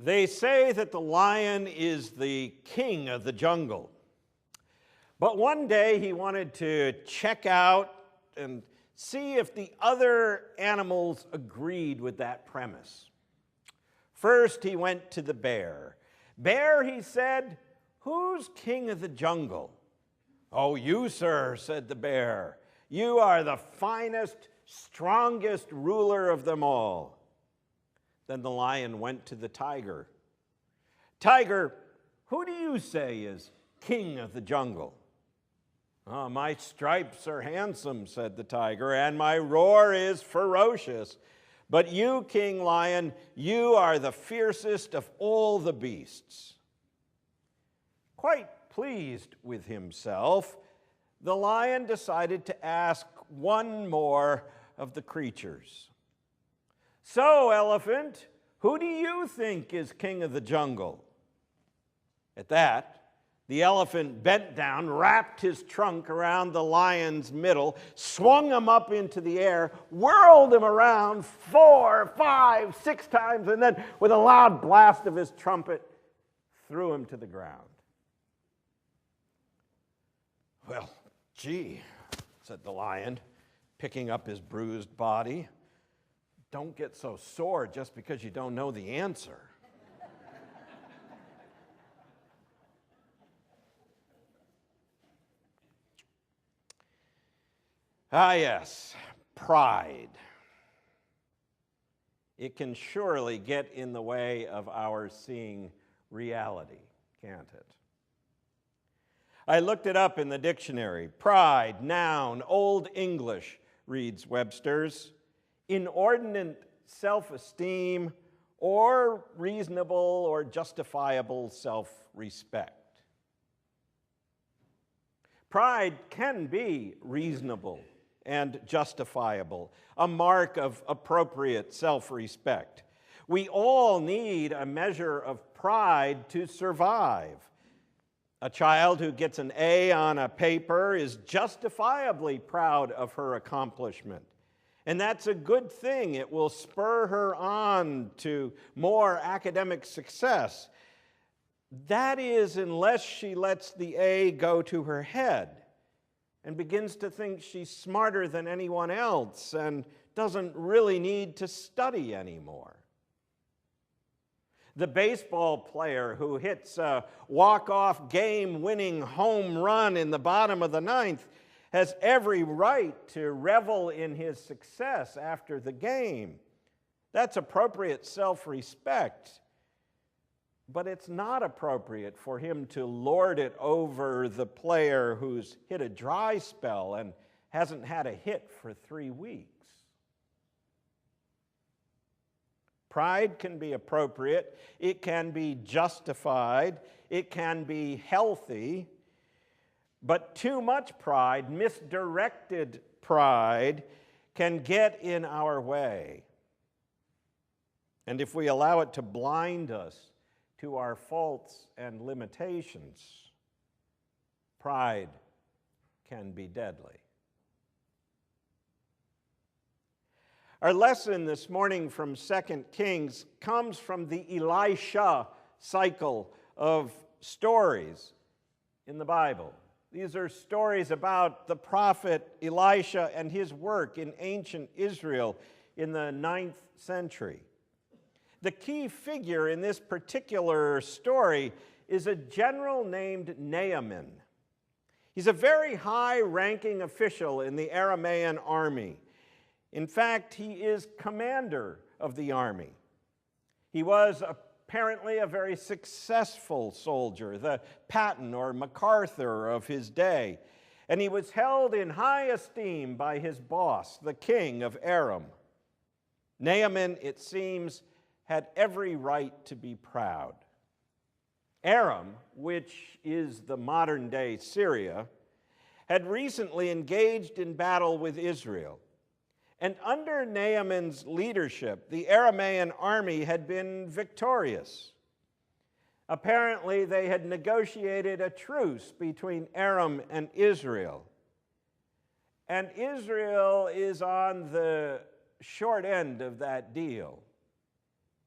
They say that the lion is the king of the jungle. But one day he wanted to check out and see if the other animals agreed with that premise. First, he went to the bear. "Bear," he said, "who's king of the jungle?" "Oh, you, sir," said the bear. "You are the finest, strongest ruler of them all." Then the lion went to the tiger. "Tiger, who do you say is king of the jungle?" "Oh, my stripes are handsome," said the tiger, "and my roar is ferocious. But you, King Lion, you are the fiercest of all the beasts." Quite pleased with himself, the lion decided to ask one more of the creatures. "So, elephant, who do you think is king of the jungle?" At that, the elephant bent down, wrapped his trunk around the lion's middle, swung him up into the air, whirled him around 4, 5, 6 times, and then, with a loud blast of his trumpet, threw him to the ground. "Well, gee," said the lion, picking up his bruised body. "Don't get so sore just because you don't know the answer." Ah, yes, pride. It can surely get in the way of our seeing reality, can't it? I looked it up in the dictionary. Pride, noun, Old English, reads Webster's, inordinate self-esteem or reasonable or justifiable self-respect. Pride can be reasonable and justifiable, a mark of appropriate self-respect. We all need a measure of pride to survive. A child who gets an A on a paper is justifiably proud of her accomplishment. And that's a good thing. It will spur her on to more academic success. That is, unless she lets the A go to her head and begins to think she's smarter than anyone else and doesn't really need to study anymore. The baseball player who hits a walk-off game-winning home run in the bottom of the ninth has every right to revel in his success after the game. That's appropriate self-respect. But it's not appropriate for him to lord it over the player who's hit a dry spell and hasn't had a hit for 3 weeks. Pride can be appropriate, it can be justified, it can be healthy, but too much pride, misdirected pride, can get in our way. And if we allow it to blind us to our faults and limitations, pride can be deadly. Our lesson this morning from 2 Kings comes from the Elisha cycle of stories in the Bible. These are stories about the prophet Elisha and his work in ancient Israel in the 9th century. The key figure in this particular story is a general named Naaman. He's a very high-ranking official in the Aramean army. In fact, he is commander of the army. He was apparently a very successful soldier, the Patton or MacArthur of his day, and he was held in high esteem by his boss, the king of Aram. Naaman, it seems, had every right to be proud. Aram, which is the modern-day Syria, had recently engaged in battle with Israel. And under Naaman's leadership, the Aramean army had been victorious. Apparently, they had negotiated a truce between Aram and Israel. And Israel is on the short end of that deal.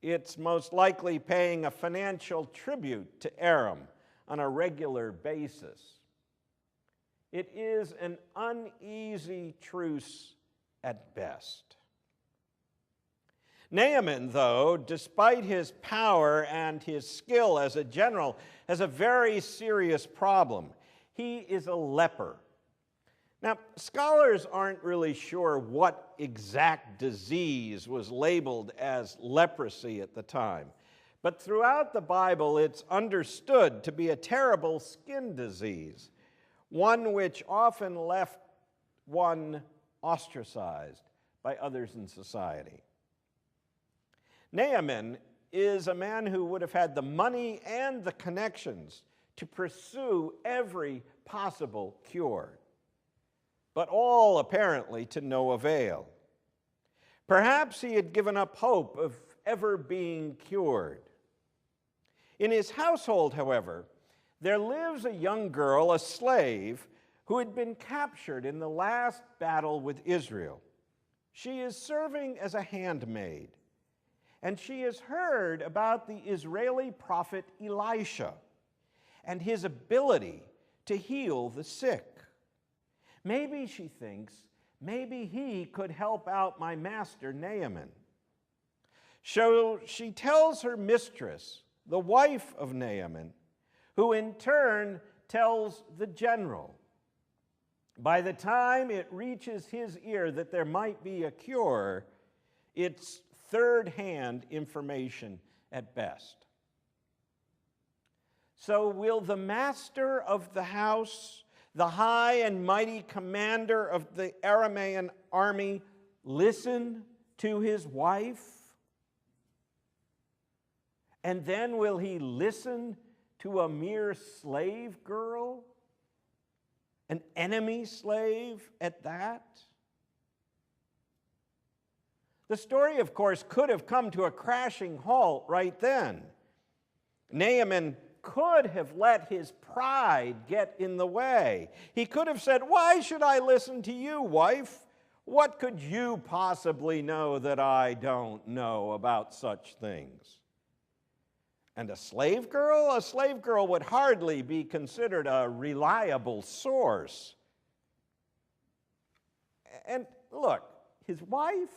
It's most likely paying a financial tribute to Aram on a regular basis. It is an uneasy truce at best. Naaman, though, despite his power and his skill as a general, has a very serious problem. He is a leper. Now, scholars aren't really sure what exact disease was labeled as leprosy at the time, but throughout the Bible it's understood to be a terrible skin disease, one which often left one ostracized by others in society. Naaman is a man who would have had the money and the connections to pursue every possible cure, but all apparently to no avail. Perhaps he had given up hope of ever being cured. In his household, however, there lives a young girl, a slave, who had been captured in the last battle with Israel. She is serving as a handmaid, and she has heard about the Israeli prophet Elisha and his ability to heal the sick. Maybe, she thinks, maybe he could help out my master Naaman. So she tells her mistress, the wife of Naaman, who in turn tells the general. By the time it reaches his ear that there might be a cure, it's third-hand information at best. So will the master of the house, the high and mighty commander of the Aramean army, listen to his wife? And then will he listen to a mere slave girl? An enemy slave at that? The story, of course, could have come to a crashing halt right then. Naaman could have let his pride get in the way. He could have said, "Why should I listen to you, wife? What could you possibly know that I don't know about such things?" And a slave girl? A slave girl would hardly be considered a reliable source. And look, his wife,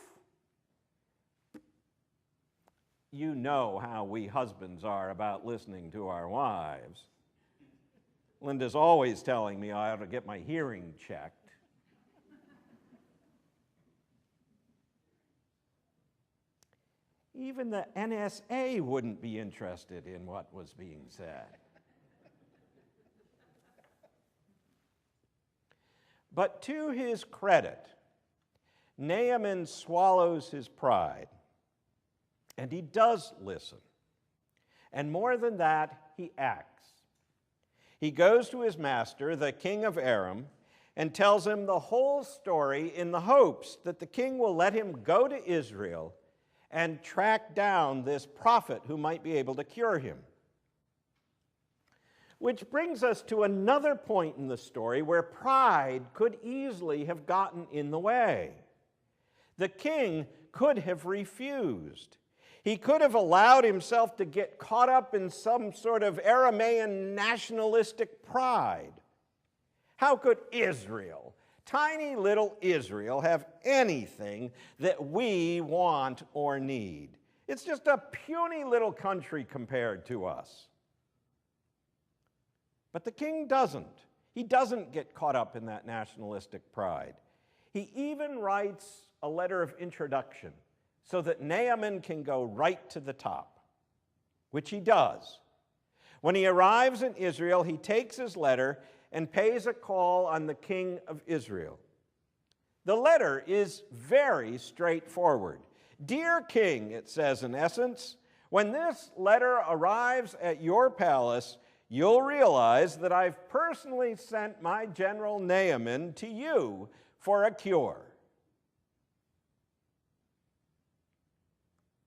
you know how we husbands are about listening to our wives. Linda's always telling me I ought to get my hearing checked. Even the NSA wouldn't be interested in what was being said. But to his credit, Naaman swallows his pride. And he does listen. And more than that, he acts. He goes to his master, the king of Aram, and tells him the whole story in the hopes that the king will let him go to Israel and track down this prophet who might be able to cure him. Which brings us to another point in the story where pride could easily have gotten in the way. The king could have refused. He could have allowed himself to get caught up in some sort of Aramean nationalistic pride. How could Israel, tiny little Israel, have anything that we want or need? It's just a puny little country compared to us. But the king doesn't. He doesn't get caught up in that nationalistic pride. He even writes a letter of introduction so that Naaman can go right to the top, which he does. When he arrives in Israel, he takes his letter and pays a call on the king of Israel. The letter is very straightforward. "Dear king," it says in essence, "when this letter arrives at your palace, you'll realize that I've personally sent my general Naaman to you for a cure."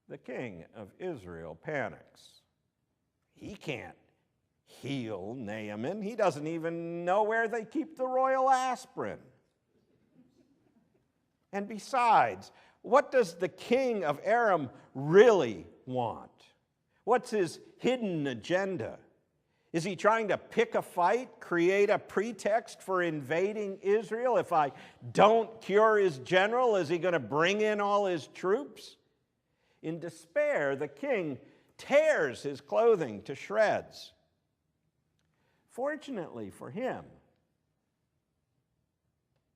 The king of Israel panics. He can't heal Naaman. He doesn't even know where they keep the royal aspirin. And besides, What does the king of Aram really want? What's his hidden agenda? Is he trying to pick a fight, create a pretext for invading Israel? If I don't cure his general, is he going to bring in all his troops? In despair, the king tears his clothing to shreds. Fortunately for him,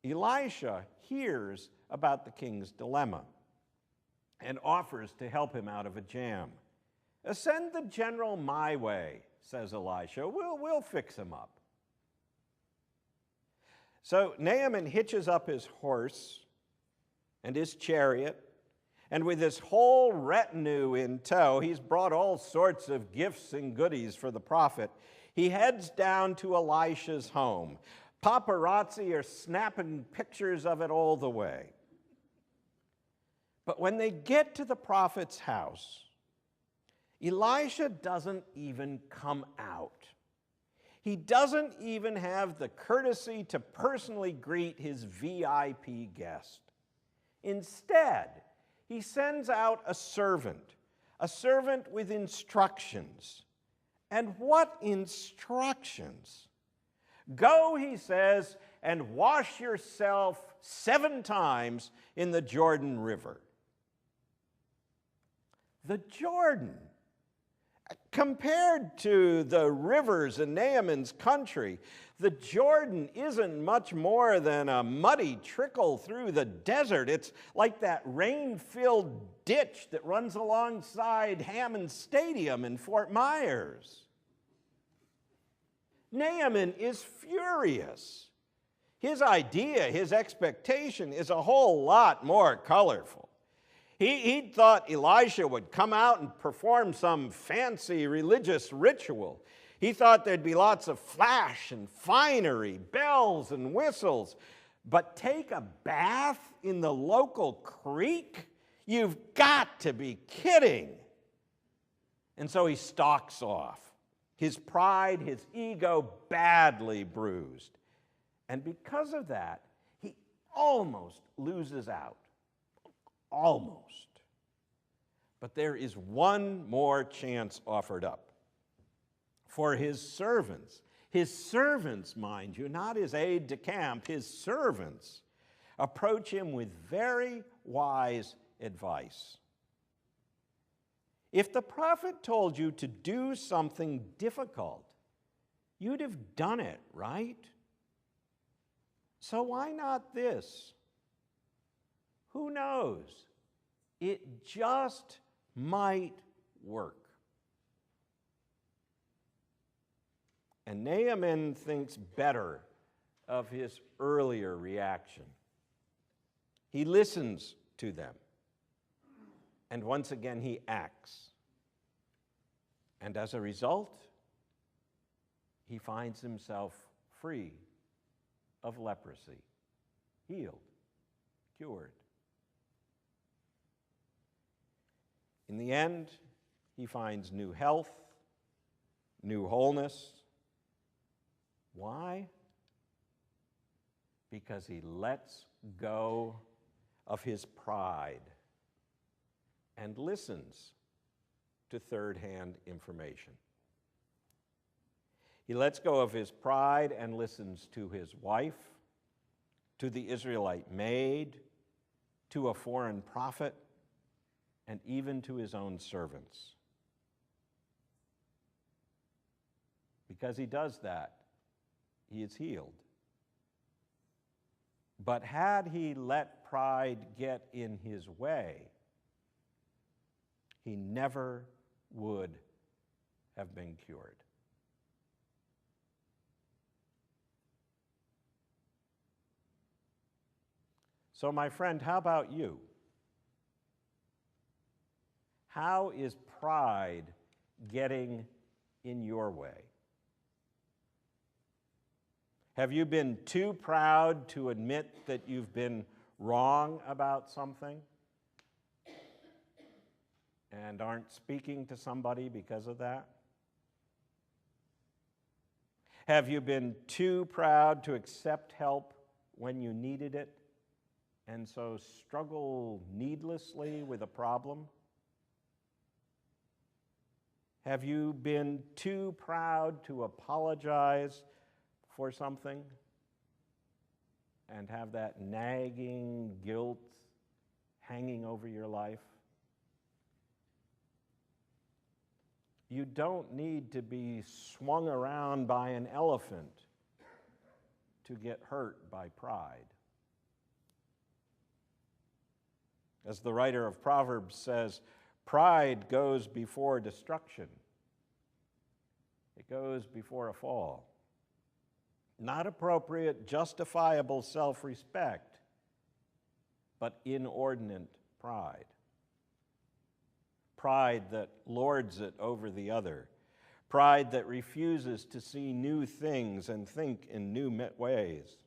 Elisha hears about the king's dilemma and offers to help him out of a jam. "Send the general my way," says Elisha. We'll fix him up. So Naaman hitches up his horse and his chariot, and with his whole retinue in tow, he's brought all sorts of gifts and goodies for the prophet. He heads down to Elisha's home. Paparazzi are snapping pictures of it all the way. But when they get to the prophet's house, Elisha doesn't even come out. He doesn't even have the courtesy to personally greet his VIP guest. Instead, he sends out a servant with instructions. And what instructions? "Go," he says, "and wash yourself 7 times in the Jordan River." The Jordan, compared to the rivers in Naaman's country, the Jordan isn't much more than a muddy trickle through the desert. It's like that rain-filled ditch that runs alongside Hammond Stadium in Fort Myers. Naaman is furious. His idea, his expectation is a whole lot more colorful. He thought Elisha would come out and perform some fancy religious ritual. He thought there'd be lots of flash and finery, bells and whistles. But take a bath in the local creek? You've got to be kidding. And so he stalks off, his pride, his ego badly bruised. And because of that, he almost loses out. Almost. But there is one more chance offered up. For his servants, mind you, not his aide-de-camp, his servants, approach him with very wise advice. If the prophet told you to do something difficult, you'd have done it, right? So why not this? Who knows? It just might work. And Naaman thinks better of his earlier reaction. He listens to them. And once again, he acts. And as a result, he finds himself free of leprosy, healed, cured. In the end, he finds new health, new wholeness. Why? Because he lets go of his pride and listens to third-hand information. He lets go of his pride and listens to his wife, to the Israelite maid, to a foreign prophet, and even to his own servants. Because he does that, he is healed. But had he let pride get in his way, he never would have been cured. So, my friend, how about you? How is pride getting in your way? Have you been too proud to admit that you've been wrong about something and aren't speaking to somebody because of that? Have you been too proud to accept help when you needed it and so struggle needlessly with a problem? Have you been too proud to apologize for something and have that nagging guilt hanging over your life? You don't need to be swung around by an elephant to get hurt by pride. As the writer of Proverbs says, pride goes before destruction. It goes before a fall. Not appropriate, justifiable self-respect, but inordinate pride. Pride that lords it over the other. Pride that refuses to see new things and think in new ways.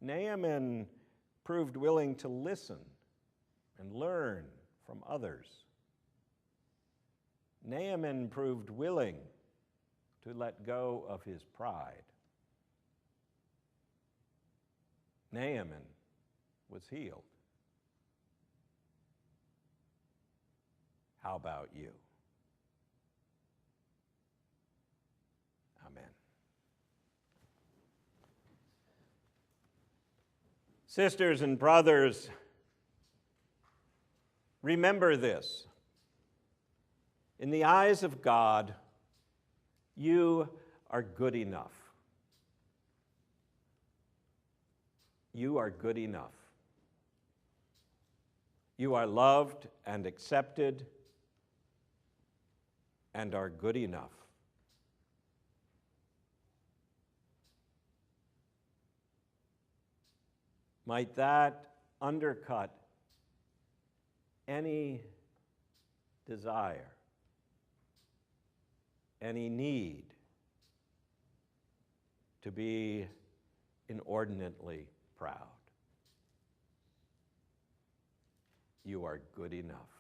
Naaman proved willing to listen and learn from others. Naaman proved willing to let go of his pride. Naaman was healed. How about you? Amen. Sisters and brothers, remember this. In the eyes of God, you are good enough. You are good enough. You are loved and accepted and are good enough. Might that undercut any desire, any need to be inordinately proud. You are good enough.